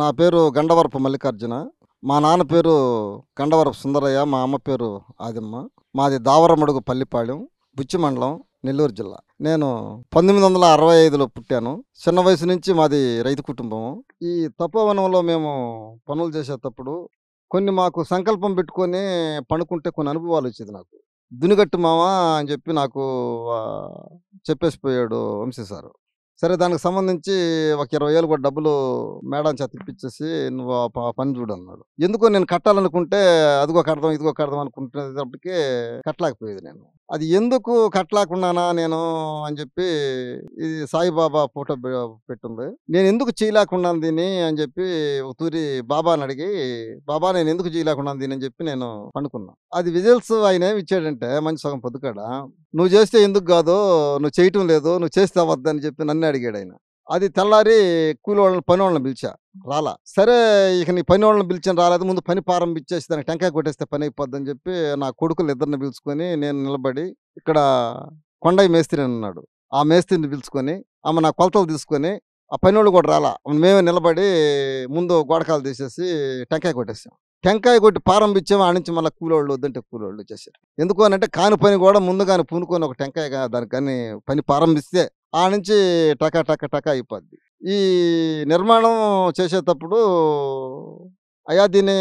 నా పేరు గండవరపు మల్లికార్జున. మా నాన్న పేరు గండవరపు సుందరయ్య. మా అమ్మ పేరు ఆదిమ్మ. మాది దావరమడుగు పల్లిపాళెం, బుచ్చి మండలం, నెల్లూరు జిల్లా. నేను 1965లో పుట్టాను. చిన్న వయసు నుంచి మాది రైతు కుటుంబం. ఈ తపోవనంలో మేము పనులు చేసేటప్పుడు మాకు సంకల్పం పెట్టుకొని పనుకుంటే కొన్ని అనుభవాలు వచ్చేది నాకు. దునిగట్టు మామ అని చెప్పి నాకు చెప్పేసిపోయాడు వంశీ సారు. సరే, దానికి సంబంధించి ఒక 20,000 కూడా డబ్బులు మేడం చేత ఇప్పించేసి, "నువ్వు ఆ పని చూడు" అన్నాడు. ఎందుకో నేను కట్టాలనుకుంటే అదిగో కడదాం, ఇదిగో కడదాం అనుకుంటున్నప్పటికీ కట్టలేకపోయేది నేను. అది ఎందుకు కట్టలేకున్నానా నేను అని చెప్పి, ఇది సాయిబాబా ఫోటో పెట్టుంది. నేను ఎందుకు చేయలేకున్నాను దీన్ని అని చెప్పి ఒక తూరి బాబాని అడిగి, "బాబా, నేను ఎందుకు చేయలేకున్నాను దీన్ని" అని చెప్పి నేను పనుకున్నా. అది విజిల్స్ ఆయన ఏమి ఇచ్చాడంటే, మంచి సగం పొద్దుకాడ, "నువ్వు చేస్తే ఎందుకు కాదు, నువ్వు చేయటం లేదు, నువ్వు చేస్తే అవ్వద్దని" చెప్పి నన్ను అడిగాడు ఆయన. అది తెల్లారి పని వాళ్ళని పిలిచా, రాలా. సరే, ఇక నీ పని వాళ్ళని పిలిచాను, రాలేదు, ముందు పని ప్రారంభించేసి దానికి టెంకాయ కొట్టేస్తే పని అయిపోద్దని చెప్పి నా కొడుకులు ఇద్దరిని పిలుచుకొని నేను నిలబడి, ఇక్కడ కొండయ్య మేస్త్రి అని ఉన్నాడు, ఆ మేస్త్రిని పిలుచుకొని, ఆమె నా కొలతలు తీసుకొని, ఆ పనోళ్ళు కూడా రాలా, మేమే నిలబడి ముందు గోడకాలు తీసేసి టెంకాయ కొట్టేసాం. టెంకాయ కొట్టి ప్రారంభించాము. ఆ నుంచి మళ్ళీ కూలోళ్ళు వద్దంటే కూలోళ్ళు వచ్చేసారు. ఎందుకు అనంటే, కాని పని కూడా ముందుగానే పూనుకొని ఒక టెంకాయ దానికి కానీ పని ప్రారంభిస్తే ఆ నుంచి టక టక టక అయిపోద్ది. ఈ నిర్మాణం చేసేటప్పుడు, అయ్యా దీన్ని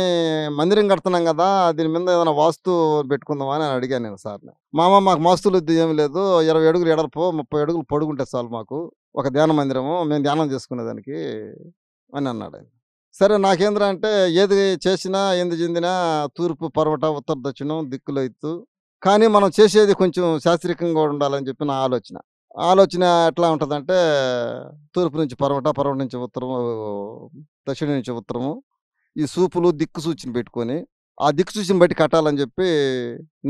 మందిరం కడుతున్నాం కదా, దీని మీద ఏదైనా వాస్తు పెట్టుకుందామా అని అడిగాను నేను సార్ని. "మామ, మాకు వాస్తులొద్దు, ఏమి లేదు, 20 అడుగులు ఎడల్పు, 30 అడుగులు పొడుగుంటే చాలు మాకు, ఒక ధ్యాన మందిరము, మేము ధ్యానం చేసుకునేదానికి" అని అన్నాడు ఆయన. సరే, నాకేంద్రా అంటే, ఏది చేసినా ఏంది చెందినా తూర్పు పడమట ఉత్తర దక్షిణం దిక్కులు ఎత్తు, కానీ మనం చేసేది కొంచెం శాస్త్రీయంగా ఉండాలని చెప్పి నా ఆలోచన. ఆలోచన ఎట్లా ఉంటుందంటే, తూర్పు నుంచి పడమట, పడమట నుంచి ఉత్తరము, దక్షిణం నుంచి ఉత్తరము, ఈ సూపులు దిక్కు సూచన పెట్టుకొని ఆ దిక్కు సూచన బట్టి కట్టాలని చెప్పి,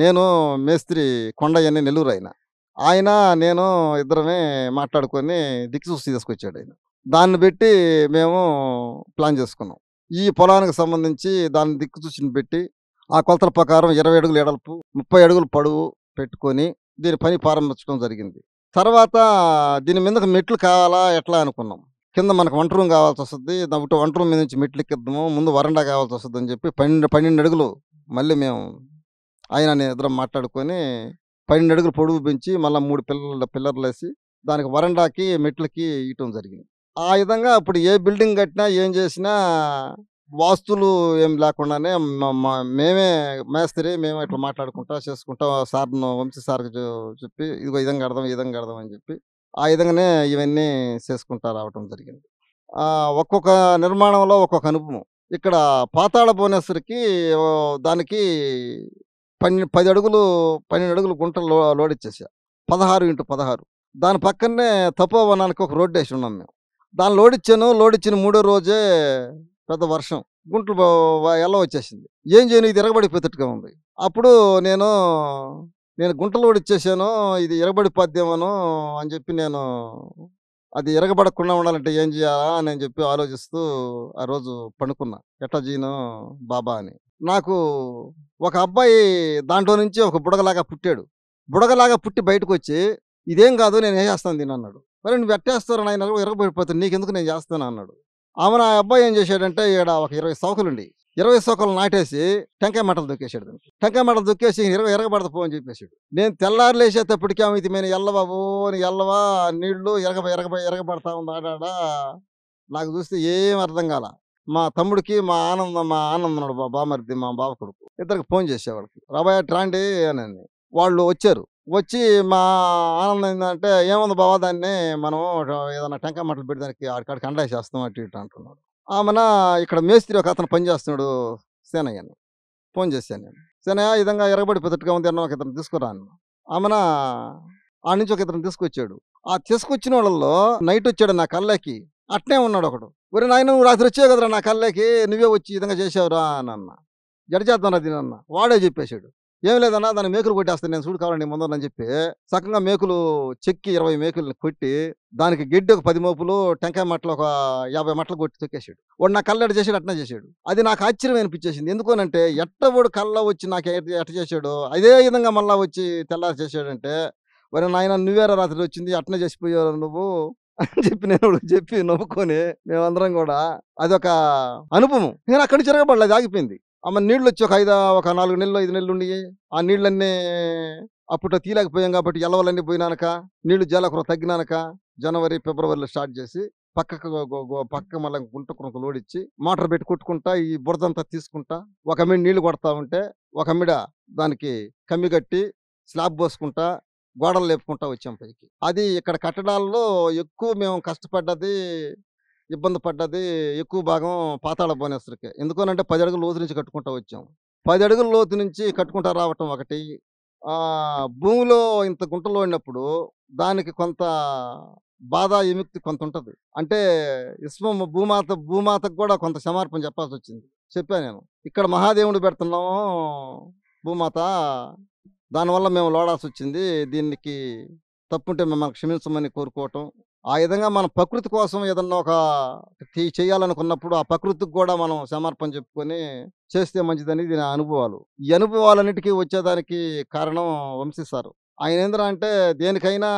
నేను మేస్త్రి కొండయ్య అని నెల్లూరు ఆయన, ఆయన నేను ఇద్దరమే మాట్లాడుకొని దిక్కు సూచి తీసుకొచ్చాడు ఆయన. దాన్ని బట్టి మేము ప్లాన్ చేసుకున్నాం. ఈ పొలానికి సంబంధించి దాని దిక్కు సూచన పెట్టి, ఆ కొలతల ప్రకారం 20 అడుగులు ఎడల్పు, 30 అడుగులు పొడవు పెట్టుకొని దీని పని ప్రారంభించడం జరిగింది. తర్వాత దీని మీదకి మెట్లు కావాలా ఎట్లా అనుకున్నాం. కింద మనకు వంట రూమ్ కావాల్సి వస్తుంది, వంట రూమ్ మీద నుంచి మెట్లు ఎక్కిద్దాము, ముందు వరండా కావాల్సి వస్తుంది అని చెప్పి 12 అడుగులు మళ్ళీ మేము ఆయన నేను ఇద్దరం మాట్లాడుకొని 12 అడుగులు పొడవు పెంచి మళ్ళీ 3 పిల్లర్లు వేసి దానికి వరండాకి మెట్లకి ఇయటం జరిగింది. ఆ విధంగా ఇప్పుడు ఏ బిల్డింగ్ కట్టినా ఏం చేసినా వాస్తులు ఏం లేకుండానే మేమే మేస్త్రి మేము ఇట్లా మాట్లాడుకుంటా చేసుకుంటా సార్ను వంశీ సార్కి చెప్పి, ఇదిగో ఈ విధంగా కడదాం, ఈ విధంగా కడదాం అని చెప్పి ఆ విధంగానే ఇవన్నీ చేసుకుంటా రావటం జరిగింది. ఒక్కొక్క నిర్మాణంలో ఒక్కొక్క అనుభవం. ఇక్కడ పాతాళ భువనేశ్వరికి దానికి 10 అడుగులు 12 అడుగులు గుంటలు లోడిచ్చేసా, 16x16. దాని పక్కనే తపోవనానికి ఒక రోడ్డు వేసి ఉన్నాం మేము. దాన్ని లోడిచ్చిన 3వ రోజే పెద్ద వర్షం, గుంటలు ఎల్ల వచ్చేసింది. ఏం చేయను, ఇది ఇరగబడిపోయేటట్టుగా ఉంది. అప్పుడు నేను గుంటలు లోడిచ్చేసాను, ఇది ఇరగబడిపోద్దేమోను అని చెప్పి నేను, అది ఇరగబడకుండా ఉండాలంటే ఏం చేయాలా అని చెప్పి ఆలోచిస్తూ ఆ రోజు పడుకున్నా, ఎట్లా చేయను బాబా అని. నాకు ఒక అబ్బాయి దాంట్లో నుంచి ఒక బుడగలాగా పుట్టాడు. బుడగలాగా పుట్టి బయటకు వచ్చి, "ఇదేం కాదు, నేను ఏం చేస్తాను దీన్ని" అన్నాడు. "మరి నువ్వు ఎట్టేస్తావు నాయన, ఇరగబడిపోతుంది, నీకెందుకు, నేను చేస్తాను" అన్నాడు. ఆ అబ్బాయి ఏం చేశాడంటే, ఈడ ఒక 20 సౌకలుండి 20 సౌకలు నాటేసి టెంకాయ మట్టలు దొక్కేశాడు. దానికి టెంకాయ మట్టలు దొక్కేసి ఇరగబడదు పో అని చెప్పేశాడు. నేను తెల్లారు లేచేటప్పటికి ఇది మేము ఎల్లవా అని ఎల్లవా నీళ్లు ఎరగబడతా ఉంది ఆడాడా. నాకు చూస్తే ఏం అర్థం కాల. మా తమ్ముడికి మా ఆనందం బామర్ది, మా బావ కొడుకు, ఇద్దరికి ఫోన్ చేసేవాళ్ళకి, "రాబాయ్ రాండి" అని. వాళ్ళు వచ్చారు. వచ్చి మా ఆనందం ఏంటంటే, "ఏముంది బావ, దాన్ని మనం ఏదైనా టెంకాయ మట్టలు పెట్టి దానికి ఆడికాడికి అండేసేస్తాం" అటు ఇటు అంటున్నాడు. ఆమెన ఇక్కడ మేస్త్రి ఒక అతను పని చేస్తున్నాడు, సేనయ్య అని. ఫోన్ చేశాను నేను, "సేనయ్య, ఈ విధంగా ఎరగబడిపోయేటట్టుగా ఉంది అన్న, ఒక ఇతను తీసుకురా" అన్న. ఆమెన ఆ నుంచి ఒక ఇతను తీసుకొచ్చాడు. ఆ తీసుకొచ్చిన వాళ్ళల్లో నైట్ వచ్చాడు నా కళ్ళకి, అట్నే ఉన్నాడు ఒకడు. "ఒరే నాయన, నువ్వు రాత్రి వచ్చావు కదరా నా కళ్ళకి, నువ్వే వచ్చి ఈ విధంగా చేసావురా" అని అన్న. "జడ చేద్దాం దీని" అన్న. వాడే చెప్పేశాడు, "ఏం లేదన్నా, దాన్ని మేకులు కొట్టేస్తాను నేను, చూడు కావాలండి ముందరని" చెప్పి చక్కగా మేకులు చెక్కి 20 మేకుల్ని కొట్టి, దానికి గెడ్డి ఒక 10 మోపులు, టెంకాయ మట్టలు ఒక 50 మట్టలు కొట్టి తొక్కేశాడు. వాడు నా కళ్ళ ఎట్ట చేశాడు అట్లా చేశాడు. అది నాకు ఆశ్చర్యం అనిపించేసింది. ఎందుకనంటే, వాడు కళ్ళ వచ్చి నాకు ఎట్ట చేశాడు, అదే విధంగా మళ్ళా వచ్చి తెల్లారి చేశాడంటే, "ఒరే నాయన, నువ్వేరా రాత్రి వచ్చింది, అట్నే చేసిపోయావు నువ్వు, అని చెప్పి నేను వాడికి చెప్పి నవ్వుకొని మేమందరం కూడా అదొక అనుభవం. నేను అక్కడి నుంచి తిరగబడలేదు, అది ఆగిపోయింది. నీళ్ళొచ్చి ఒక 4 నెలలు, 5 నెలలు ఉండి ఆ నీళ్ళన్నీ అప్పట్లో తీయలేకపోయాం కాబట్టి ఎలవలన్నీ పోయినానక, నీళ్లు జలకరం తగ్గినానక జనవరి, ఫిబ్రవరిలో స్టార్ట్ చేసి పక్కకు పక్క మళ్ళీ గుంట కొరకు లోడిచ్చి మోటార్ పెట్టి కొట్టుకుంటా ఈ బురదంతా తీసుకుంటా ఒక అమ్మిడి నీళ్లు కొడతా ఉంటే ఒక అమ్మిడ దానికి కమ్మి కట్టి స్లాబ్ పోసుకుంటా గోడలు లేపుకుంటా వచ్చాం పైకి. అది ఇక్కడ కట్టడాల్లో ఎక్కువ మేము కష్టపడ్డది, ఇబ్బంది పడ్డది ఎక్కువ భాగం పాతాళ భువనేశ్వరికే. ఎందుకనంటే 10 అడుగుల లోతు నుంచి కట్టుకుంటా వచ్చాం. 10 అడుగుల లోతు నుంచి కట్టుకుంటా రావటం ఒకటి. భూమిలో ఇంత గుంటలో ఉన్నప్పుడు దానికి కొంత బాధ, విముక్తి కొంత ఉంటది. అంటే భూమాతకు కూడా కొంత క్షమార్పణ చెప్పాల్సొచ్చింది. చెప్పా నేను. ఇక్కడ మహాదేవుడు పెడుతున్నాము భూమాత, దానివల్ల మేము లోడాల్సొచ్చింది. దీనికి తప్పుంటే మిమ్మల్ని క్షమించమని కోరుకోవటం. ఆ విధంగా మనం ప్రకృతి కోసం ఏదన్నా ఒక చేయాలనుకున్నప్పుడు ఆ ప్రకృతికి కూడా మనం క్షమార్పణ చెప్పుకొని చేస్తే మంచిదనేది నా అనుభవాలు. ఈ అనుభవాలన్నిటికీ వచ్చేదానికి కారణం వంశీ సారు. ఆయనేందిరా అంటే దేనికైనా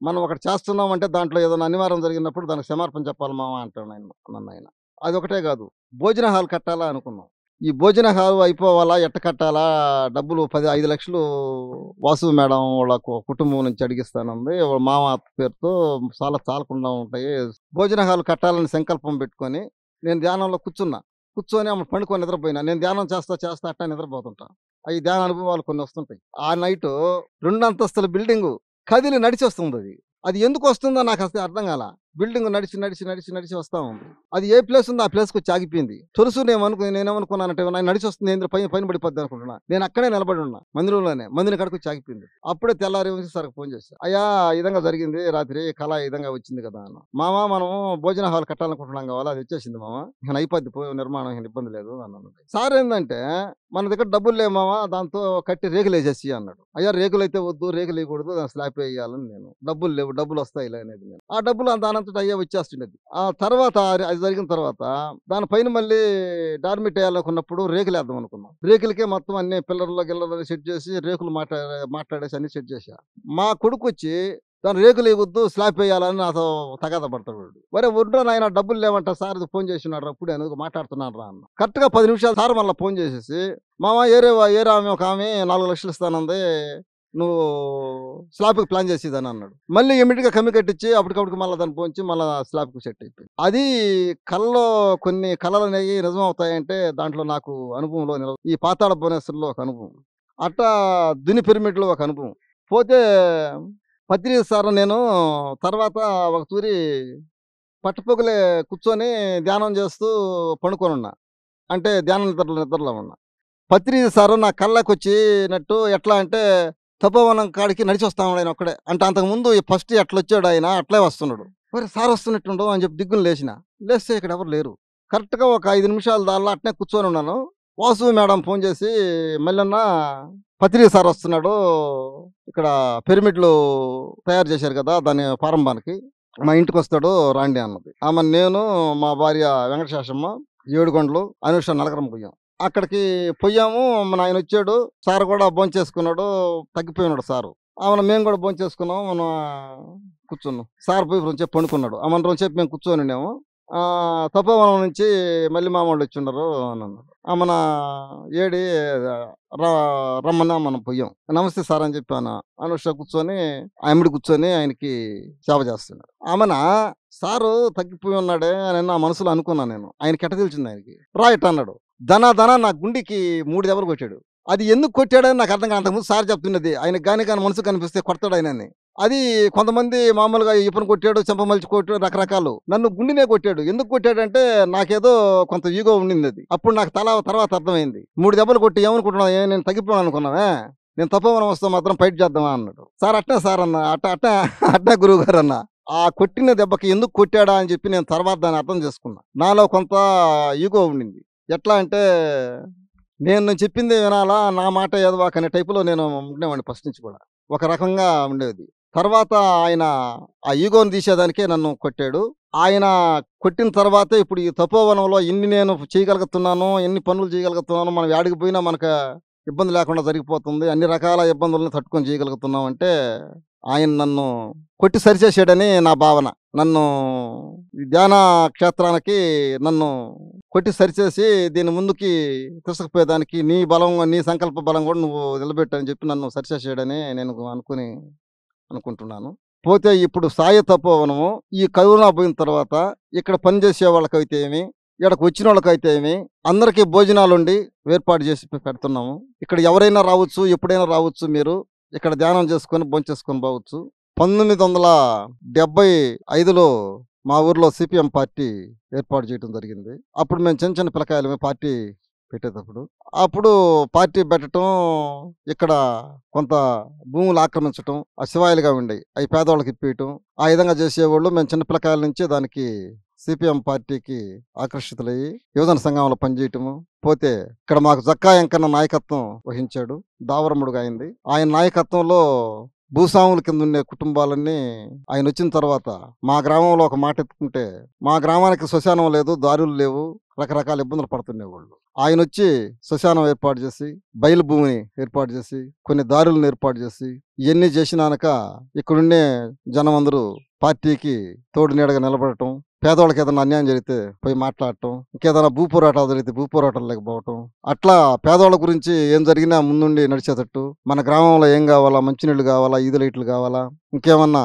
మనం ఒకటి చేస్తున్నామంటే దాంట్లో ఏదైనా అనివార్యం జరిగినప్పుడు దానికి క్షమార్పణ చెప్పాలి మామ అంటాడు నన్నాయన. అదొకటే కాదు, భోజన హాల్ కట్టాలా అనుకున్నాం. ఈ భోజన హాల్ అయిపోవాలా, ఎట్ట కట్టాలా, డబ్బులు 5 లక్షలు వాసు మేడం వాళ్ళ కుటుంబం నుంచి అడిగిస్తానంది. వాళ్ళ మామ పేరుతో చాలా చాలకుండా ఉంటాయి. భోజన హాల్ కట్టాలని సంకల్పం పెట్టుకొని నేను ధ్యానంలో కూర్చొని పండుకొని నిద్రపోయినా. నేను ధ్యానం చేస్తా అట్టా నిద్రపోతుంటా. అవి ధ్యాన అనుభవాలు కొన్ని వస్తుంటాయి. ఆ నైటు 2 అంతస్తుల బిల్డింగు కదిలి నడిచి వస్తుంది. అది ఎందుకు వస్తుందో నాకు అసలు అర్థం కాల. బిల్డింగ్ నడిచి వస్తా ఉంది. అది ఏ ప్లేస్ ఉందో ఆ ప్లేస్కి వచ్చి ఆగిపోయింది. తొలుసు నేనేమనుకున్నానంటే నడిచి వస్తుంది ఏంద్ర పైన పడిపోద్ది అనుకుంటున్నా. నేను అక్కడే నిలబడి ఉన్నా మందిని కడుకు వచ్చి ఆగిపోయింది. అప్పుడే తెల్లారి సార్కి ఫోన్ చేశా. అయ్యా ఈ విధంగా జరిగింది రాత్రి, కళ ఈ విధంగా వచ్చింది కదా అన్న. మామ మనం భోజన హాల్ కట్టాలనుకుంటున్నాం కావాలి, అది వచ్చేసింది మామ, ఇక అయిపోద్ది నిర్మాణం, ఇబ్బంది లేదు అన్నాను. సార్ ఏంటంటే మన దగ్గర డబ్బులు లేవు మామ, దాంతో కట్టి రేకులు వేసేసి అన్నాడు. అయ్యా రేకులు అయితే వద్దు, రేకులు వేయకూడదు, దాని స్లాబ్ వేయాలని నేను. డబ్బులు లేవు, డబ్బులు వస్తాయిలే అనేది నేను. ఆ డబ్బులు దానంతటా అయ్యా వచ్చేస్తుండేది. ఆ తర్వాత అది జరిగిన తర్వాత దానిపైన మళ్ళీ డార్మిట్ వేయాలనుకున్నప్పుడు రేకులు వేద్దాం అనుకున్నాం. రేకులకే మొత్తం అన్ని గిల్లర్లు సెట్ చేసి రేకులు మాట్లాడేసి అన్ని సెట్ చేశా. మా కొడుకు వచ్చి దాని రేకులు వేయవద్దు, స్లాబ్ వేయాలని నాతో తగాదా పడతాడు. వరే ఒడ్డు నాయన డబ్బులు లేవంట, సార్ ఫోన్ చేసినాడు అప్పుడు నేను మాట్లాడుతున్నాను రా అన్న. కరెక్ట్గా 10 నిమిషాలు సార్ మళ్ళీ ఫోన్ చేసేసి మామ ఏరే ఆమె ఒక ఆమె 4 లక్షలు ఇస్తానంది, నువ్వు స్లాబ్కి ప్లాన్ చేసేదని అన్నాడు. మళ్ళీ ఇమీడియట్గా కమ్మి కట్టించి అప్పటికప్పుడు మళ్ళీ దాన్ని పోంచి మళ్ళీ స్లాబ్కి సెట్ అయిపోయింది. అది కళలో కొన్ని కళలు అనేవి నిజం అవుతాయంటే దాంట్లో నాకు అనుభవంలో ఈ పాతాళ భువనేశ్వర్లో ఒక అనుభవం, అట్టా దుని పిరమిడ్లో ఒక అనుభవం. పోతే పత్రి సార్ నేను తర్వాత ఒక తూరి పట్టపొగలే కూర్చొని ధ్యానం చేస్తూ పండుకొని ఉన్నా. అంటే నిద్రలో ఉన్నా. పత్రి సారు నా కళ్ళకి వచ్చినట్టు ఎట్లా అంటే తపోవనం కాడికి నడిచి వస్తా ఉన్నాడు ఆయన ఒక్కడే. అంటే అంతకుముందు ఫస్ట్ ఎట్లా వచ్చాడు ఆయన అట్లే వస్తున్నాడు. మరి సార్ వస్తున్నట్టుండో అని చెప్పి దిగ్గును లేస్తే ఇక్కడ ఎవరు లేరు. కరెక్ట్గా ఒక 5 నిమిషాల దానిలో అట్నే కూర్చొని ఉన్నాను. వాసు మేడం ఫోన్ చేసి మళ్ళీ పత్రి సార్ వస్తున్నాడు, ఇక్కడ పిరమిడ్లు తయారు చేశారు కదా దాని ప్రారంభానికి, మా ఇంటికి వస్తాడు రాండి అన్నది. నేను మా భార్య వెంకటశేషమ్మ, ఏడుగొండలు, అనుష నలగరం పోయాం. అక్కడికి పోయాము. మన ఆయన వచ్చాడు, సార్ కూడా భోంచేసుకున్నాడు, తగ్గిపోయినాడు సారు. మేము కూడా భోంచేసుకున్నాం, మనం కూర్చున్నాం. సార్ పోయి రోజు పండుకున్నాడు. రోజు మేము కూర్చొని ఉన్నాము. తపోవనం నుంచి మళ్ళీ మామూలు వచ్చి ఉన్నారు అన్నాను. మన ఏడి రమ్మన్నా మనం పోయాం. నమస్తే సార్ అని చెప్పాను. అనుష కూర్చొని ఆమెడి కూర్చొని ఆయనకి సేవ చేస్తున్నాడు. సారు తగ్గిపోయి ఉన్నాడే అని నా మనసులో అనుకున్నాను నేను. ఆయనకి ఎట్ట తెలిసింది ఆయనకి. రైట్ అన్నాడు. ధన నా గుండెకి 3 దెబ్బలు కొట్టాడు. అది ఎందుకు కొట్టాడని నాకు అర్థం కాదు. అంతకుముందు సార్ చెప్తున్నది ఆయనకి కానీ మనసు కనిపిస్తే కొడతాడు ఆయనని. అది కొంతమంది మామూలుగా ఇప్పును కొట్టాడు, చెంపమలిచి కొట్టాడు, రకరకాలు. నన్ను గుండెనే కొట్టాడు. ఎందుకు కొట్టాడంటే నాకేదో కొంత ఈగో ఉండింది. అది అప్పుడు నాకు తర్వాత అర్థమైంది. 3 దెబ్బలు కొట్టి ఏమనుకుంటున్నావు, నేను తగ్గిపోయాను అనుకున్నావే, నేను తపోవనం వస్తే మాత్రం ఫైట్ చేద్దామా అన్నాడు. సార్ అట్నే సార్ అన్న, అట్నే గురువు గారు అన్న. ఆ కొట్టిన దెబ్బకి ఎందుకు కొట్టాడా అని చెప్పి నేను తర్వాత దాన్ని అర్థం చేసుకున్నా. నాలో కొంత ఈగో ఉండింది. ఎట్లా అంటే నేను చెప్పింది వినాలా, నా మాట ఏదవాక అనే టైపులో నేను ఉండేవాడిని ఫస్ట్ నుంచి కూడా. ఒక రకంగా ఉండేది. తర్వాత ఆయన ఆ ఈగోని తీసేదానికే నన్ను కొట్టాడు. ఆయన కొట్టిన తర్వాతే ఇప్పుడు ఈ తపోవనంలో ఎన్ని నేను చేయగలుగుతున్నాను, ఎన్ని పనులు చేయగలుగుతున్నాను, మనం యాడికి పోయినా మనకు ఇబ్బంది లేకుండా జరిగిపోతుంది, అన్ని రకాల ఇబ్బందులను తట్టుకొని చేయగలుగుతున్నాం అంటే ఆయన నన్ను కొట్టి సరిచేసాడని నా భావన. నన్ను ఈ ధ్యాన క్షేత్రానికి నన్ను కొట్టి సరిచేసి దీని ముందుకి తీసుకుపోయేదానికి నీ బలం, నీ సంకల్ప బలం కూడా నువ్వు నిలబెట్టని చెప్పి నన్ను సరిచేసాడని నేను అనుకుంటున్నాను. పోతే ఇప్పుడు సాయి తపోవనము ఈ కరోనా పోయిన తర్వాత ఇక్కడ పనిచేసే వాళ్ళకైతే ఏమి, ఇక్కడికి వచ్చిన వాళ్ళకైతే ఏమి, అందరికీ భోజనాలుండి ఏర్పాటు చేసి పెడుతున్నాము. ఇక్కడ ఎవరైనా రావచ్చు, ఎప్పుడైనా రావచ్చు. మీరు ఇక్కడ ధ్యానం చేసుకొని భోంచేసుకొని పోవచ్చు. 1975లో మా ఊర్లో సిపిఎం పార్టీ ఏర్పాటు చేయడం జరిగింది. అప్పుడు మేము చిన్న చిన్న పిల్లకాయలమే పార్టీ పెట్టేటప్పుడు. అప్పుడు పార్టీ పెట్టడం, ఇక్కడ కొంత భూములు ఆక్రమించటం, ఆ శివాయిలుగా ఉండేవి, అవి పేదవాళ్ళకి ఇప్పియటం, ఆ విధంగా చేసేవాళ్ళు. మేము చిన్న పిల్లకాయల నుంచి దానికి సిపిఎం పార్టీకి ఆకర్షితులయ్యి యువజన సంఘంలో పనిచేయటము. పోతే ఇక్కడ మాకు జక్కా వెంకన్న నాయకత్వం వహించాడు, దావరముడుగా అయింది. ఆయన నాయకత్వంలో భూస్వాముల కింద ఉండే కుటుంబాలన్నీ ఆయన వచ్చిన తర్వాత మా గ్రామంలో ఒక మాట ఎత్తుకుంటే, మా గ్రామానికి శ్మశానం లేదు, దారులు లేవు, రకరకాల ఇబ్బందులు పడుతుండేవాళ్ళు. ఆయన వచ్చి శ్మశానం ఏర్పాటు చేసి, బయలు భూమిని ఏర్పాటు చేసి, కొన్ని దారులను ఏర్పాటు చేసి, ఇవన్నీ చేసినాక ఇక్కడుండే జనం అందరూ పార్టీకి తోడు నీడగా నిలబడటం, పేదవాళ్ళకి ఏదైనా అన్యాయం జరిగితే పోయి మాట్లాడటం, ఇంకేదైనా భూ పోరాటాలు జరిగితే భూ పోరాటాలు లేకపోవటం, అట్లా పేదవాళ్ళ గురించి ఏం జరిగినా ముందుండి నడిచేటట్టు, మన గ్రామంలో ఏం కావాలా, మంచినీళ్ళు కావాలా, ఈదు లైట్లు కావాలా, ఇంకేమన్నా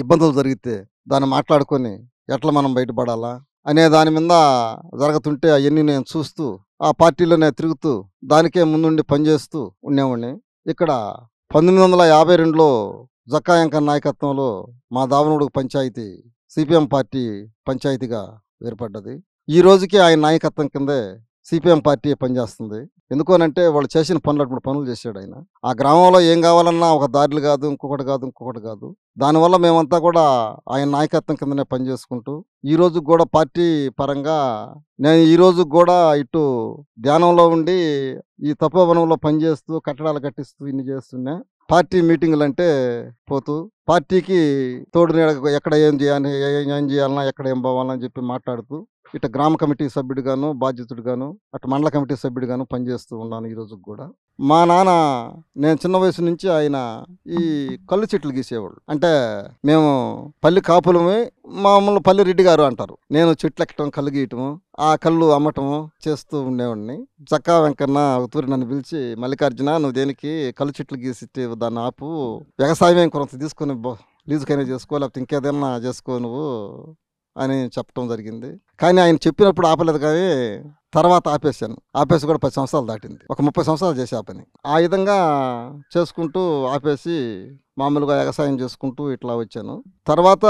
ఇబ్బందులు జరిగితే దాన్ని మాట్లాడుకొని ఎట్లా మనం బయటపడాలా అనే దాని మీద జరుగుతుంటే అవన్నీ నేను చూస్తూ ఆ పార్టీలోనే తిరుగుతూ దానికే ముందుండి పనిచేస్తూ ఉండేవాడిని. ఇక్కడ 1952లో జక్కా వెంకన్న నాయకత్వంలో మా దావనూడు పంచాయతీ సిపిఎం పార్టీ పంచాయతీగా ఏర్పడ్డది. ఈ రోజుకి ఆయన నాయకత్వం కిందే సిపిఎం పార్టీ పనిచేస్తుంది. ఎందుకోనంటే వాళ్ళు చేసిన పనులు చేశాడు ఆయన. ఆ గ్రామంలో ఏం కావాలన్నా ఒక దారులు కాదు, ఇంకొకటి కాదు. దానివల్ల మేమంతా కూడా ఆయన నాయకత్వం కిందనే పనిచేసుకుంటూ ఈ రోజు కూడా పార్టీ పరంగా నేను ఈ రోజు కూడా ఇటు ధ్యానంలో ఉండి ఈ తపోవనంలో పనిచేస్తూ కట్టడాలు కట్టిస్తూ ఇన్ని చేస్తున్నా. పార్టీ మీటింగులు అంటే పోతూ పార్టీకి తోడు నీడగా ఎక్కడ ఏం చేయాలన్నా ఎక్కడ ఏం పోవాలని చెప్పి మాట్లాడుతూ ఇటు గ్రామ కమిటీ సభ్యుడిగాను, బాధ్యతుడిగాను, అటు మండల కమిటీ సభ్యుడిగాను పనిచేస్తూ ఉన్నాను ఈ రోజుకి కూడా. మా నాన్న నేను చిన్న వయసు నుంచి ఆయన ఈ కళ్ళు చెట్లు గీసేవాళ్ళు. అంటే మేము పల్లి కాపులమే, మామూలు పల్లి రెడ్డి గారు అంటారు. నేను చెట్లు ఎక్కటం, కళ్ళు గీయటము, ఆ కళ్ళు అమ్మటము చేస్తూ ఉండేవాడిని. జక్కా వెంకన్న ఒకతూరి నన్ను పిలిచి, మల్లికార్జున నువ్వు దేనికి కళ్ళు చెట్లు గీసి దాన్ని ఆపు, వ్యవసాయం కొంత తీసుకొని లీజుకైనా చేసుకో, లేకపోతే ఇంకేదైనా చేసుకో నువ్వు అని చెప్పడం జరిగింది. కానీ ఆయన చెప్పినప్పుడు ఆపలేదు, కానీ తర్వాత ఆపేసి కూడా 10 సంవత్సరాలు దాటింది. ఒక 30 సంవత్సరాలు చేసి ఆ పని ఆ విధంగా చేసుకుంటూ ఆపేసి మామూలుగా వ్యవసాయం చేసుకుంటూ ఇట్లా వచ్చాను. తర్వాత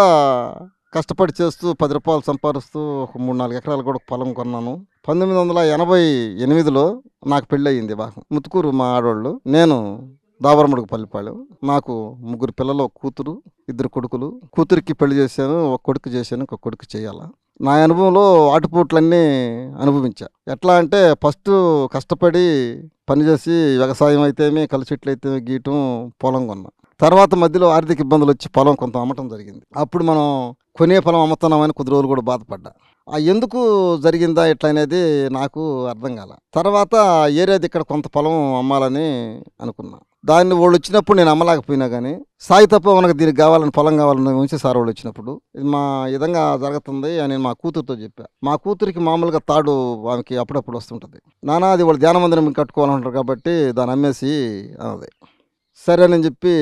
కష్టపడి చేస్తూ 10 రూపాయలు సంపాదిస్తూ ఒక 3-4 ఎకరాలు కూడా పొలం కొన్నాను. 1988లో నాకు పెళ్ళి అయ్యింది. ముత్తుకూరు మా ఆడవాళ్ళు, నేను దావరముడుగు పల్లిపాలెం. నాకు 3 పిల్లలు, ఒక కూతురు, 2 కొడుకులు. కూతురికి పెళ్లి చేశాను, ఒక కొడుకు చేశాను, ఒక కొడుకు చేయాల. నా అనుభవంలో ఆటుపోట్లన్నీ అనుభవించా. ఎట్లా అంటే ఫస్ట్ కష్టపడి పనిచేసి వ్యవసాయం అయితేమి, కళ్ళు చెట్లు అయితే గీయటం, పొలం కొన్నా. తర్వాత మధ్యలో ఆర్థిక ఇబ్బందులు వచ్చి పొలం కొంత అమ్మటం జరిగింది. అప్పుడు మనం కొనే పొలం అమ్ముతున్నామని కొద్ది రోజులు కూడా బాధపడ్డా. ఎందుకు జరిగిందా ఇట్లా అనేది నాకు అర్థం కాల. తర్వాత ఏరియాది ఇక్కడ కొంత పొలం అమ్మాలని అనుకున్నా. దాన్ని వాళ్ళు వచ్చినప్పుడు నేను అమ్మలేకపోయినా కానీ సాయి తప్ప మనకు దీనికి కావాలని, పొలం కావాలని ఉంచి సార్ వాళ్ళు వచ్చినప్పుడు ఇది మా విధంగా జరుగుతుంది అని మా కూతురుతో చెప్పా. మా కూతురికి మామూలుగా తాడు ఆమెకి అప్పుడప్పుడు వస్తుంటుంది. నానా అది వాళ్ళు ధ్యాన మందిరం కట్టుకోవాలంటారు కాబట్టి దాన్ని అమ్మేసి అన్నది. సరేనని చెప్పి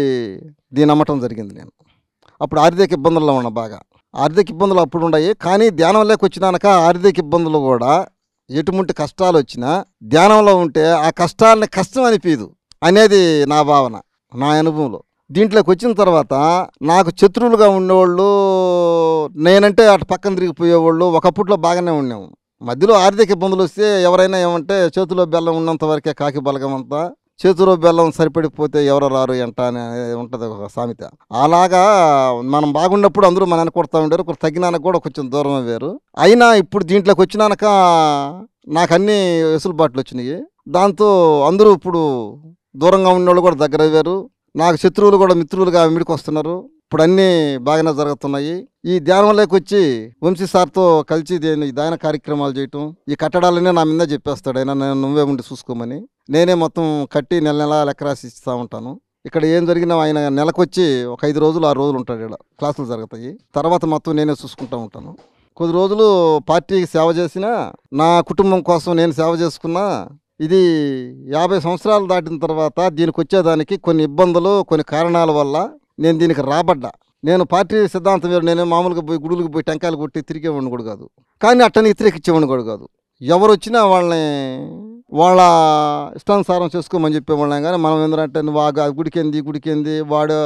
దీన్ని అమ్మటం జరిగింది. నేను అప్పుడు ఆర్థిక ఇబ్బందుల్లో ఉన్నా, బాగా ఆర్థిక ఇబ్బందులు అప్పుడు ఉన్నాయి. కానీ ధ్యానంలోకి వచ్చినాక ఆర్థిక ఇబ్బందులు కూడా ఎటువంటి కష్టాలు వచ్చినా ధ్యానంలో ఉంటే ఆ కష్టాలని కష్టం అనిపించదు అనేది నా భావన, నా అనుభవంలో. దీంట్లోకి వచ్చిన తర్వాత నాకు శత్రువులుగా ఉండేవాళ్ళు, నేనంటే అటు పక్కన తిరిగిపోయేవాళ్ళు ఒకప్పట్లో బాగానే ఉన్నాము. మధ్యలో ఆర్థిక ఇబ్బందులు వస్తే ఎవరైనా ఏమంటే చేతిలో బెల్లం ఉన్నంత వరకే కాకి బలగం అంతా, చేతిలో బెల్లం సరిపడిపోతే ఎవరో రారు ఎంట అని ఉంటుంది ఒక సామెత. అలాగా మనం బాగున్నప్పుడు అందరూ మన కొడతా ఉండేవారు, ఒకరు తగ్గినాక కూడా కొంచెం దూరం వేరు. అయినా ఇప్పుడు దీంట్లోకి వచ్చినాక నాకు అన్ని వెసులుబాట్లు వచ్చినాయి. దాంతో అందరూ ఇప్పుడు దూరంగా ఉన్నవాళ్ళు కూడా దగ్గర అయ్యారు. నాకు శత్రువులు కూడా మిత్రులుగా మిడికి వస్తున్నారు. ఇప్పుడు అన్నీ బాగానే జరుగుతున్నాయి. ఈ ధ్యానంలోకి వచ్చి వంశీ సార్తో కలిసి ఈ ధ్యాన కార్యక్రమాలు చేయటం, ఈ కట్టడాలనే నా మీద చెప్పేస్తాడు ఆయన, నువ్వే ఉండి చూసుకోమని. నేనే మొత్తం కట్టి నెల నెల లెక్క రాసి ఇస్తూ ఉంటాను. ఇక్కడ ఏం జరిగినా ఆయన నెలకొచ్చి ఒక 5 రోజులు 6 రోజులు ఉంటాడు. ఇక్కడ క్లాసులు జరుగుతాయి. తర్వాత మొత్తం నేనే చూసుకుంటూ ఉంటాను. కొద్ది రోజులు పార్టీకి సేవ చేసినా, నా కుటుంబం కోసం నేను సేవ చేసుకున్నా. ఇది 50 సంవత్సరాలు దాటిన తర్వాత దీనికి వచ్చేదానికి కొన్ని ఇబ్బందులు, కొన్ని కారణాల వల్ల నేను దీనికి రాబడ్డా. నేను పార్టీ సిద్ధాంతం వేరు. నేను మామూలుగా పోయి గుడులకు పోయి టెంకాయలు కొట్టి తిరిగేవాడిని కూడా కాదు. కానీ అట్టని వ్యతిరేకించేవాడిని కూడా కాదు. ఎవరు వచ్చినా వాళ్ళని వాళ్ళ ఇష్టానుసారం చేసుకోమని చెప్పేవాళ్ళం. కానీ మనం ఏంటంటే నువ్వు ఆ గుడికేంది వాడు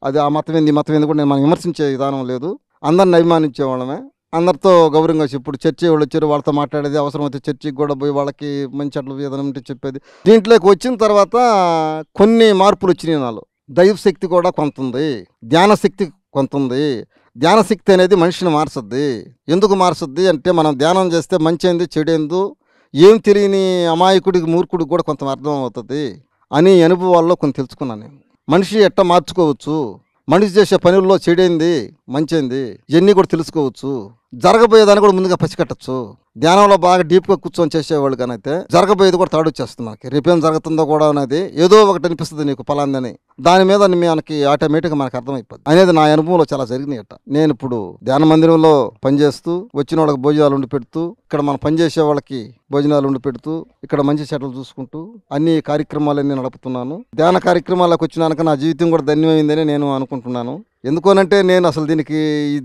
అది ఆ మతం ఏంది ఈ మతం ఏంది కూడా నేను మనం విమర్శించే విధానం లేదు. అందరిని అభిమానించేవాళ్ళమే. అందరితో గౌరవంగా ఇప్పుడు చర్చి వాళ్ళు వచ్చారు, వాళ్ళతో మాట్లాడేది, అవసరమైతే చర్చికి కూడా పోయి వాళ్ళకి మంచి అట్లా ఏదైనా ఉంటే చెప్పేది. దీంట్లోకి వచ్చిన తర్వాత కొన్ని మార్పులు వచ్చినాయి నాలో. దైవశక్తి కూడా కొంత ఉంది, ధ్యాన శక్తి కొంత ఉంది. ధ్యాన శక్తి అనేది మనిషిని మార్చద్ది. ఎందుకు మార్చద్ది అంటే మనం ధ్యానం చేస్తే మంచి ఏంది చెడేందు ఏం తెలియని అమాయకుడికి మూర్ఖుడికి కూడా కొంత అర్థం అవుతుంది అని అనుభవాల్లో కొంత తెలుసుకున్నాను నేను. మనిషి ఎట్లా మార్చుకోవచ్చు, మనిషి చేసే పనుల్లో చెడేంది మంచేంది ఇవన్నీ కూడా తెలుసుకోవచ్చు. జరగబోయేదాన్ని కూడా ముందుగా పసికట్టచ్చు. ధ్యానంలో బాగా డీప్గా కూర్చొని చేసేవాళ్ళు కానీ అయితే జరగబోయేది కూడా తాడొచ్చేస్తుంది. మనకి రేపేం జరుగుతుందో కూడా అనేది ఏదో ఒకటి అనిపిస్తుంది నీకు ఫలాందని. దాని మీద మనకి ఆటోమేటిక్గా మనకు అర్థమైపోతుంది అనేది నా అనుభవంలో చాలా జరిగినాయి. నేను ఇప్పుడు ధ్యాన మందిరంలో పనిచేస్తూ వచ్చిన వాళ్ళకి భోజనాలు ఉండి పెడుతూ, ఇక్కడ మనం పనిచేసే వాళ్ళకి భోజనాలు ఉండి పెడుతూ, ఇక్కడ మంచి చెట్లు చూసుకుంటూ అన్ని కార్యక్రమాలన్నీ నడుపుతున్నాను. ధ్యాన కార్యక్రమాలకు వచ్చినాక నా జీవితం కూడా ధన్యమైందని నేను అనుకుంటున్నాను. ఎందుకోనంటే నేను అసలు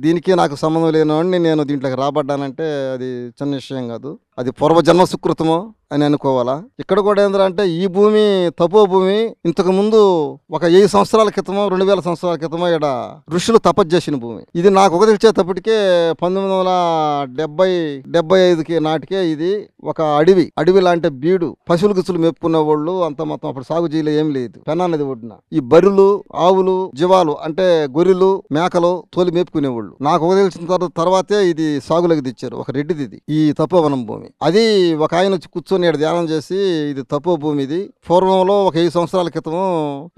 దీనికి నాకు సంబంధం లేనివాడిని నేను దీంట్లోకి రాబడ్డానంటే అది చిన్న విషయం కాదు. అది పూర్వజన్మ సుకృతమో అని అనుకోవాలా. ఇక్కడ కూడా ఏంటంటే ఈ భూమి తపో భూమి. ఇంతకు ముందు ఒక 1000 సంవత్సరాల క్రితమో 2000 సంవత్సరాల క్రితమో ఇక్కడ ఋషులు తపస్సు చేసిన భూమి. ఇది నాకు ఒక తెలిసేటప్పటికే 1975 నాటికే ఇది ఒక అడవి లాంటి బీడు. పశువులు గిసులు మేపుకునే వాళ్ళు అంత మొత్తం అప్పుడు సాగు చేయలే ఏం లేదు. పెన్నా నది ఒడ్డున ఈ బర్రెలు, ఆవులు, జీవాలు అంటే గొర్రెలు, మేకలు తోలి మేపుకునేవాళ్ళు. నాకు ఒక తెలిసిన తర్వాతే ఇది సాగులోకి తెచ్చారు. ఒక రెడ్డిది ఇది ఈ తపోవనం భూమి. అది ఒక ఆయన వచ్చి కూర్చొని ధ్యానం చేసి ఇది తపో భూమి. ఇది పూర్వంలో ఒక 1000 సంవత్సరాల క్రితం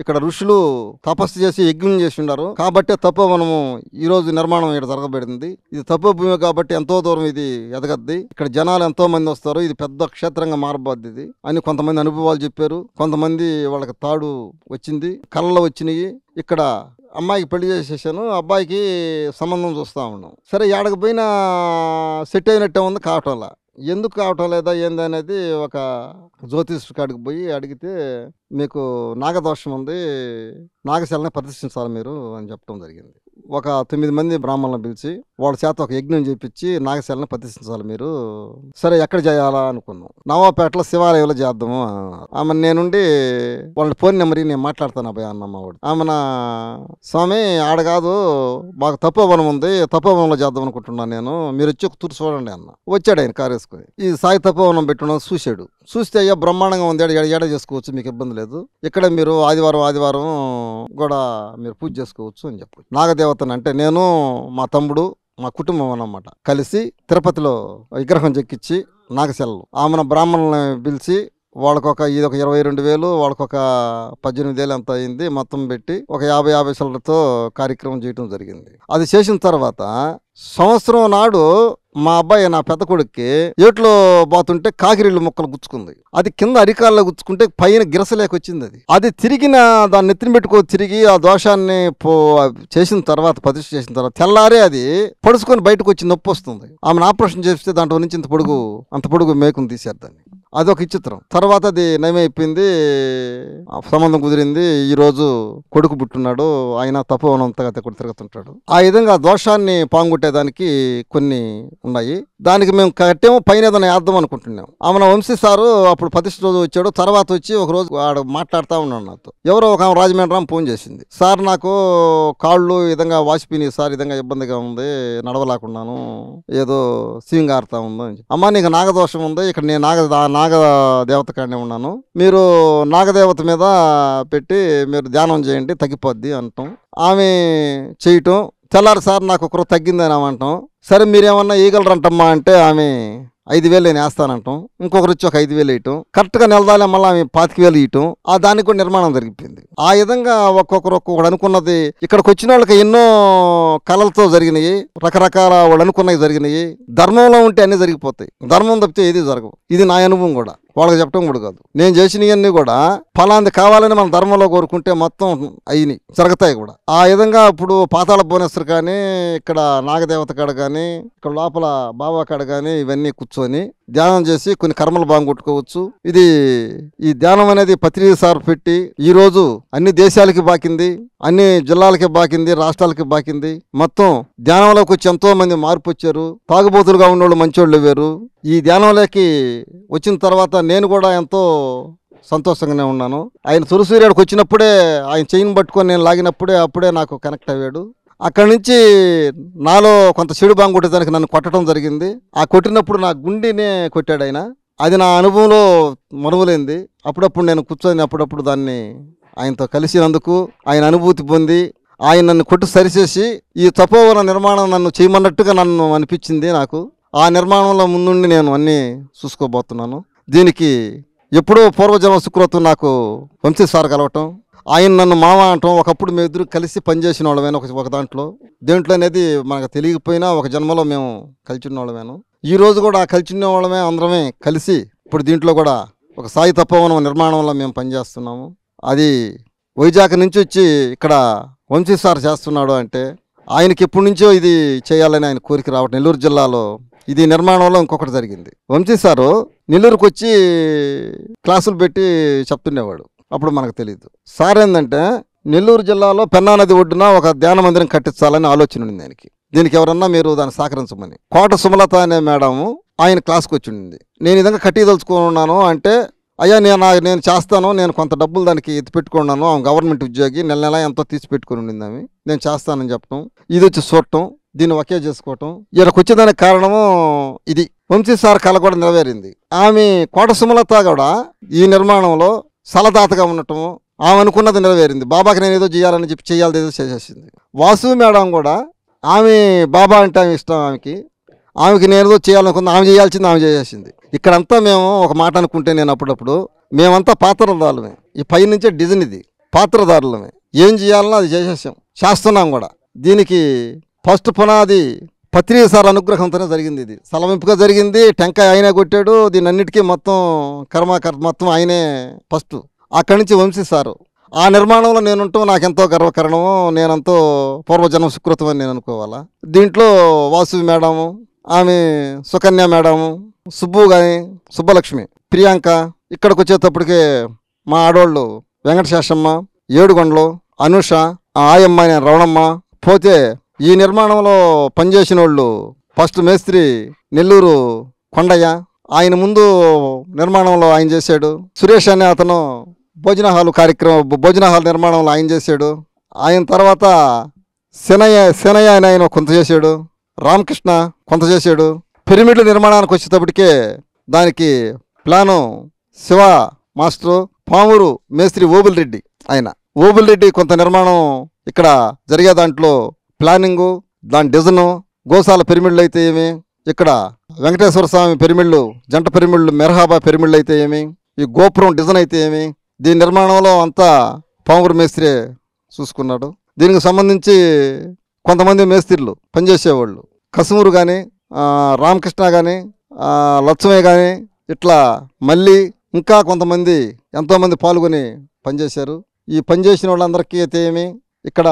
ఇక్కడ ఋషులు తపస్సు చేసి యజ్ఞం చేసి ఉన్నారు కాబట్టి తపోవనము ఈ రోజు నిర్మాణం ఇక్కడ జరగబడింది. ఇది తపో భూమి కాబట్టి ఎంతో దూరం ఇది ఎదగద్ది. ఇక్కడ జనాలు ఎంతో మంది వస్తారు. ఇది పెద్ద క్షేత్రంగా మారబోద్ది ఇది అని కొంతమంది అనుభవాలు చెప్పారు. కొంతమంది వాళ్ళకి తాడు వచ్చింది, కళ్ళలో వచ్చినాయి. ఇక్కడ అమ్మాయికి పెళ్లి చేసేసాను, అబ్బాయికి సంబంధం చూస్తూ ఉన్నాం. సరే ఏడకు పోయినా సెట్ అయినట్టే ఉంది, కావటంలా. ఎందుకు కావటం లేదా ఏంది అనేది ఒక జ్యోతిష్యుడి కాడికి పోయి అడిగితే మీకు నాగదోషం ఉంది, నాగశిలని ప్రతిష్ఠించాలి మీరు అని చెప్పడం జరిగింది. ఒక 9 మంది బ్రాహ్మణులను పిలిచి వాళ్ళ చేత ఒక యజ్ఞం చేపించి నాగశిలని ప్రతిష్ఠించాలి మీరు. సరే ఎక్కడ చేయాలా అనుకున్నాం. నవాపేటలో శివాలయంలో చేద్దాము. ఆమె నేనుండి వాళ్ళ ఫోన్ నెంబర్ నేను మాట్లాడతాను అబ్బాయి అన్నమ్మ వాడు. ఆమె స్వామి ఆడ కాదు మాకు తపోవనం ఉంది, తపోవనంలో చేద్దాం అనుకుంటున్నాను నేను, మీరు వచ్చి ఒక తూర్పు చూడండి అన్న. వచ్చాడు ఆయన కారు వేసుకొని. ఈ సాయి తపోవనం పెట్టున్నాం చూశాడు. చూస్తే అయ్యా బ్రహ్మాండంగా ఉంది, ఏడ చేసుకోవచ్చు, మీకు ఇబ్బంది లేదు. ఇక్కడ మీరు ఆదివారం కూడా మీరు పూజ చేసుకోవచ్చు అని చెప్పు. నాగదేవతను అంటే నేను మా తమ్ముడు మా కుటుంబం అన్నమాట కలిసి తిరుపతిలో విగ్రహం చెక్కించి నాగశిలలు ఆమెను బ్రాహ్మణులను పిలిచి ఇది ఒక 22,000, వాళ్ళకొక 18,000 ఎంత అయింది. మొత్తం పెట్టి ఒక 50 చిల్లరతో కార్యక్రమం చేయడం జరిగింది. అది చేసిన తర్వాత సంవత్సరం నాడు మా అబ్బాయి నా పెద్ద కొడుక్కి ఏట్లో పోతుంటే కాకిరీళ్ళు మొక్కలు గుచ్చుకుంది. అది కింద అరికాల్లో గుచ్చుకుంటే పైన గిరసలేకొచ్చింది. అది తిరిగిన దాన్ని నెత్తిన పెట్టుకో తిరిగి ఆ దోషాన్ని చేసిన తర్వాత ప్రతిష్ఠ చేసిన తర్వాత తెల్లారే అది పడుచుకొని బయటకు వచ్చి నొప్పి వస్తుంది. ఆమెను ఆపరేషన్ చేస్తే దాంట్లో నుంచి అంత పొడుగు మేకును తీశారు దాన్ని. అదొక విచిత్రం. తర్వాత అది నయమైపోయింది, సంబంధం కుదిరింది. ఈ రోజు కొడుకు పుట్టున్నాడు. ఆయన తపోవనంతగా తిరుగుతుంటాడు. ఆ విధంగా దోషాన్ని పాంగుట్టేదానికి కొన్ని ఉన్నాయి. దానికి మేము కట్టేమో పైన ఏదైనా వేద్దాం అనుకుంటున్నాం. ఆమె వంశీ సారు అప్పుడు ప్రతిష్ఠ రోజు వచ్చాడు. తర్వాత వచ్చి ఒక రోజు ఆడ మాట్లాడుతూ ఉన్నాడు నాతో. ఎవరో ఒక రాజమండ్రి ఫోన్ చేసింది. సార్ నాకు కాళ్ళు ఈ విధంగా వాసిపోయినాయి సార్, ఈ విధంగా ఇబ్బందిగా ఉంది, నడవలేకున్నాను, ఏదో సీంగ్ ఆడుతూ ఉందో అని. అమ్మ నీకు నాగదోషం ఉంది, ఇక్కడ నేను నాగదేవత కాడనే ఉన్నాను, మీరు నాగదేవత మీద పెట్టి మీరు ధ్యానం చేయండి తగ్గిపోద్ది అంటాం. ఆమె చేయటం తెల్లారి సార్ నాకు ఒకరు తగ్గిందని అంటాం. సరే మీరేమన్నా ఈగలరంటమ్మా అంటే ఆమె 5,000 నేను వేస్తానంటాం. ఇంకొకరు వచ్చి ఒక 5,000 వేయటం. కరెక్ట్గా నెలదాలే మళ్ళీ ఆమె 25,000 ఇయటం. దానికి కూడా నిర్మాణం జరిగిపోయింది. ఆ విధంగా ఒక్కొక్కరు అనుకున్నది. ఇక్కడికి వచ్చిన వాళ్ళకి ఎన్నో కళలతో జరిగినాయి, రకరకాల వాళ్ళు అనుకున్నవి జరిగినాయి. ధర్మంలో ఉంటే అన్నీ జరిగిపోతాయి, ధర్మం తప్పితే ఏది జరగవు. ఇది నా అనుభవం కూడా. వాళ్ళకి చెప్పడం కూడా కాదు. నేను చేసినవన్నీ కూడా ఫలాంది కావాలని మన ధర్మంలో కోరుకుంటే మొత్తం అయినాయి, జరుగుతాయి కూడా. ఆ విధంగా ఇప్పుడు పాతాళ భువనేశ్వర్ కానీ, ఇక్కడ నాగదేవత కాడ కానీ, ఇక్కడ లోపల బాబా కాడ కానీ ఇవన్నీ కూర్చొని ధ్యానం చేసి కొన్ని కర్మలు బాగుంట్టుకోవచ్చు. ఈ ధ్యానం అనేది పత్రిసారి పెట్టి ఈ రోజు అన్ని దేశాలకి బాకింది, అన్ని జిల్లాలకి బాకింది, రాష్ట్రాలకి బాకింది. మొత్తం ధ్యానంలోకి వచ్చి ఎంతో మంది మార్పు వచ్చారు. తాగుబోతులుగా ఉన్నోళ్ళు మంచోళ్ళు వేరు. ఈ ధ్యానంలోకి వచ్చిన తర్వాత నేను కూడా ఎంతో సంతోషంగానే ఉన్నాను. ఆయన సూర్యుడికి వచ్చినప్పుడే ఆయన చెయ్యిని పట్టుకొని నేను లాగినప్పుడే అప్పుడే నాకు కనెక్ట్ అయ్యాడు. అక్కడి నుంచి నాలో కొంత చెడు బాంగు కొట్టేదానికి నన్ను కొట్టడం జరిగింది. ఆ కొట్టినప్పుడు నా గుండెనే కొట్టాడు ఆయన. అది నా అనుభవంలో మరువలేంది. అప్పుడప్పుడు నేను కూర్చొని అప్పుడప్పుడు దాన్ని ఆయనతో కలిసినందుకు ఆయన అనుభూతి పొంది ఆయన నన్ను కొట్టు సరిచేసి ఈ తపోవన నిర్మాణం నన్ను చేయమన్నట్టుగా నన్ను అనిపించింది నాకు. ఆ నిర్మాణంలో ముందుండి నేను అన్నీ చూసుకోబోతున్నాను. దీనికి ఎప్పుడో పూర్వజన్మ సుకృతం నాకు వంశీ సార్ కలవటం, ఆయన నన్ను మామ అంటాం. ఒకప్పుడు మేము ఇద్దరు కలిసి పనిచేసిన వాళ్ళమేను ఒక దేంట్లో అనేది మనకు తెలియకపోయినా ఒక జన్మలో మేము కలిసి ఉన్న వాళ్ళమేను. ఈ రోజు కూడా కలిసి ఉన్న వాళ్ళమే అందరమే కలిసి ఇప్పుడు దీంట్లో కూడా ఒక సాయి తపోవనం నిర్మాణంలో మేము పనిచేస్తున్నాము. అది వైజాగ్ నుంచి వచ్చి ఇక్కడ వంశీ సార్ చేస్తున్నాడు అంటే ఆయనకి ఎప్పటి నుంచో ఇది చేయాలని ఆయన కోరిక రావటం. నెల్లూరు జిల్లాలో ఇది నిర్మాణంలో ఇంకొకటి జరిగింది. వంశీ సారు నెల్లూరుకు వచ్చి క్లాసులు పెట్టి చెప్తుండేవాడు. అప్పుడు మనకు తెలియదు. సార్ ఏంటంటే నెల్లూరు జిల్లాలో పెన్నా నది ఒడ్డున ఒక ధ్యాన మందిరం కట్టించాలని ఆలోచన ఉంది ఆయనకి. దీనికి ఎవరన్నా మీరు దాన్ని సహకరించమని. కోట సుమలత అనే మేడము ఆయన క్లాస్కి వచ్చి ఉండింది. నేను ఇదంగా కట్టిదలుచుకున్నాను అంటే, అయ్యా నేను చేస్తాను, నేను కొంత డబ్బులు దానికి ఎత్తిపెట్టుకున్నాను, ఆమె గవర్నమెంట్ ఉద్యోగి, నెల నెల ఎంతో తీసి పెట్టుకుని ఉండింది ఆమె, నేను చేస్తానని చెప్పడం, ఇది వచ్చి చూడటం, దీన్ని ఒకే చేసుకోవటం. ఈయనకు వచ్చేదానికి కారణము ఇది. వంశీ సార్ కళ కూడా నెరవేరింది. ఆమె కోట సుమలత కూడా ఈ నిర్మాణంలో సలదాతగా ఉండటము, ఆమె అనుకున్నది నెరవేరింది. బాబాకి నేను ఏదో చేయాలని చెప్పి చేయాలి ఏదో చేసేసింది. వాసు మేడం కూడా ఆమె బాబా అంటే ఆమె ఇష్టం ఆమెకి నేను ఏదో చేయాలనుకున్నా, ఆమె చేయాల్సింది ఆమె చేసేసింది. ఇక్కడంతా మేము ఒక మాట అనుకుంటే నేను అప్పుడప్పుడు మేమంతా పాత్రదారులమే. ఈ పైనుంచే డిజైన్ ఇది, పాత్రదారులమే. ఏం చేయాలన్నా అది చేస్తున్నాం కూడా. దీనికి ఫస్ట్ పునాది పత్రిసార్ అనుగ్రహంతోనే జరిగింది. ఇది సలవింపుగా జరిగింది. టెంకాయ ఆయనే కొట్టాడు. దీని అన్నిటికీ మొత్తం మొత్తం ఆయనే ఫస్ట్. అక్కడి నుంచి వంశీ సారు. ఆ నిర్మాణంలో నేనుంటూ నాకెంతో గర్వకారణము, నేనంతో పూర్వజన్మ సుకృతం అని నేను అనుకోవాలా. దీంట్లో వాసు మేడము, ఆమె సుకన్య మేడము, సుబ్బు కానీ, సుబ్బలక్ష్మి, ప్రియాంక, ఇక్కడికి వచ్చేటప్పటికే మా ఆడవాళ్ళు వెంకటశేషమ్మ, ఏడుగొండలు, అనుష, ఆయమ్మ, నేను రవణమ్మ. పోతే ఈ నిర్మాణంలో పనిచేసిన వాళ్ళు ఫస్ట్ మేస్త్రి నెల్లూరు కొండయ్య, ఆయన ముందు నిర్మాణంలో ఆయన చేశాడు. సురేష్ అనే అతను భోజన హాల్ నిర్మాణంలో ఆయన చేశాడు. ఆయన తర్వాత శనయ్య అని ఆయన కొంత చేశాడు. రామకృష్ణ కొంత చేశాడు. పిరమిడ్ల నిర్మాణానికి వచ్చేటప్పటికే దానికి ప్లాను శివ మాస్టరు, పామూరు మేస్త్రి ఓబుల్రెడ్డి, ఓబుల్రెడ్డి కొంత నిర్మాణం ఇక్కడ జరిగే దాంట్లో ప్లానింగు, దాని డిజైను, గోశాల పిరమిడ్లు అయితే ఏమి, ఇక్కడ వెంకటేశ్వర స్వామి పిరమిడ్లు, జంట పిరమిడ్లు, మెర్హాబా పిరమిడ్లు అయితే ఏమి, ఈ గోపురం డిజైన్ అయితే ఏమి, దీని నిర్మాణంలో అంతా పామూరు మేస్త్రి చూసుకున్నాడు. దీనికి సంబంధించి కొంతమంది మేస్త్రీలు పనిచేసేవాళ్ళు, కసుమూరు కానీ, రామకృష్ణ కానీ, లక్ష్మయ్య కానీ, ఇట్లా మళ్ళీ ఇంకా కొంతమంది ఎంతోమంది పాల్గొని పనిచేశారు. ఈ పనిచేసిన వాళ్ళందరికీ అయితే ఏమి, ఇక్కడ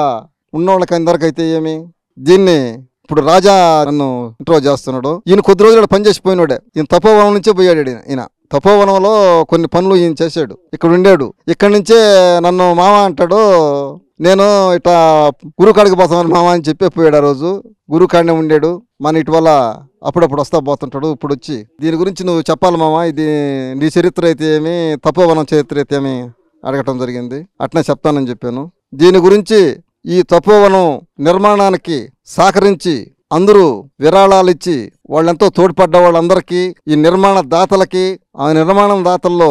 ఉన్నోళ్ళకి అందరికైతే ఏమి, దీన్ని ఇప్పుడు రాజా నన్ను ఇంట్రో చేస్తున్నాడు. ఈయన కొద్ది రోజులు పనిచేసిపోయినాడే. ఈయన తపోవనం నుంచే పోయాడు. ఈయన తపోవనంలో కొన్ని పనులు ఈయన చేశాడు, ఇక్కడ ఉండాడు. ఇక్కడి నుంచే నన్ను మామ అంటాడు. నేను ఇట్లా గురుకాడికి పోతామని మామ అని చెప్పే పోయాడు. ఆ రోజు గురుకాడినే ఉండాడు. మన ఇటీవల అప్పుడప్పుడు వస్తా పోతుంటాడు. ఇప్పుడు వచ్చి దీని గురించి నువ్వు చెప్పాలి మామ, ఇది నీ చరిత్ర అయితే ఏమి, తపోవనం చరిత్ర అయితే ఏమి అడగటం జరిగింది. అట్నే చెప్తానని చెప్పాను. దీని గురించి ఈ తపోవనం నిర్మాణానికి సహకరించి అందరూ విరాళాలు ఇచ్చి వాళ్ళెంతో తోడ్పడ్డ వాళ్ళందరికీ, ఈ నిర్మాణ దాతలకి, ఆ నిర్మాణం దాతల్లో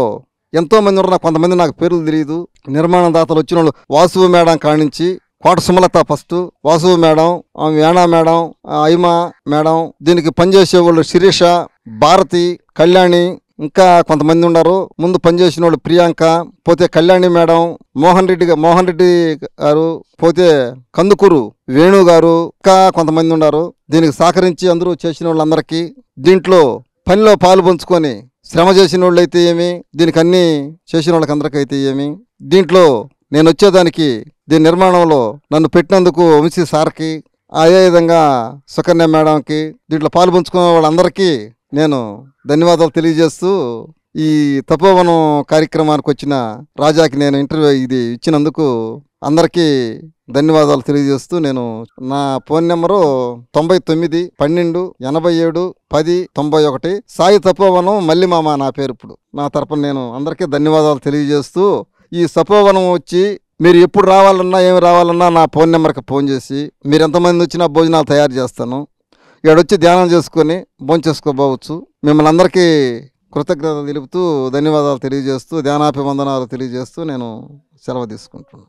ఎంతో మంది ఉన్నారు. కొంతమంది నాకు పేర్లు తెలియదు. నిర్మాణ దాతలు వచ్చిన వాళ్ళు వాసువు మేడం కానించి కోట సుమలత ఫస్ట్, వాసువు మేడం, వేణా మేడం, ఐమా మేడం, దీనికి పనిచేసే వాళ్ళు శిరీష, భారతి, కళ్యాణి, ఇంకా కొంతమంది ఉన్నారు. ముందు పనిచేసిన వాళ్ళు ప్రియాంక, పోతే కళ్యాణి మేడం, మోహన్ రెడ్డి గారు, పోతే కందుకూరు వేణు గారు, ఇంకా కొంతమంది ఉన్నారు. దీనికి సహకరించి అందరూ చేసిన వాళ్ళందరికీ, దీంట్లో పనిలో పాలు పంచుకొని శ్రమ చేసిన వాళ్ళు అయితే ఏమి, దీనికి అన్నీ చేసిన వాళ్ళకి అందరికైతే ఏమి, దీంట్లో నేను వచ్చేదానికి దీని నిర్మాణంలో నన్ను పెట్టినందుకు వంశీ సార్కి, అదేవిధంగా సుకన్య మేడంకి, దీంట్లో పాలు పంచుకునే వాళ్ళందరికీ నేను ధన్యవాదాలు తెలియజేస్తూ, ఈ తపోవనం కార్యక్రమానికి వచ్చిన రాజాకి నేను ఇంటర్వ్యూ ఇది ఇచ్చినందుకు అందరికీ ధన్యవాదాలు తెలియజేస్తూ, నేను నా ఫోన్ నెంబరు 99 12 87 10 91 సాయి తపోవనం మల్లిమామ నా పేరు. ఇప్పుడు నా తరపున నేను అందరికీ ధన్యవాదాలు తెలియజేస్తూ, ఈ తపోవనం వచ్చి మీరు ఎప్పుడు రావాలన్నా ఏమి రావాలన్నా నా ఫోన్ నెంబర్కి ఫోన్ చేసి, మీరు ఎంతమంది వచ్చినా భోజనాలు తయారు చేస్తాను, ఇక్కడొచ్చి ధ్యానం చేసుకొని భోంచేసుకోబోవచ్చు. మిమ్మల్ని అందరికీ కృతజ్ఞతలు తెలుపుతూ, ధన్యవాదాలు తెలియజేస్తూ, ధ్యానాభివందనాలు తెలియజేస్తూ నేను సెలవు తీసుకుంటున్నాను.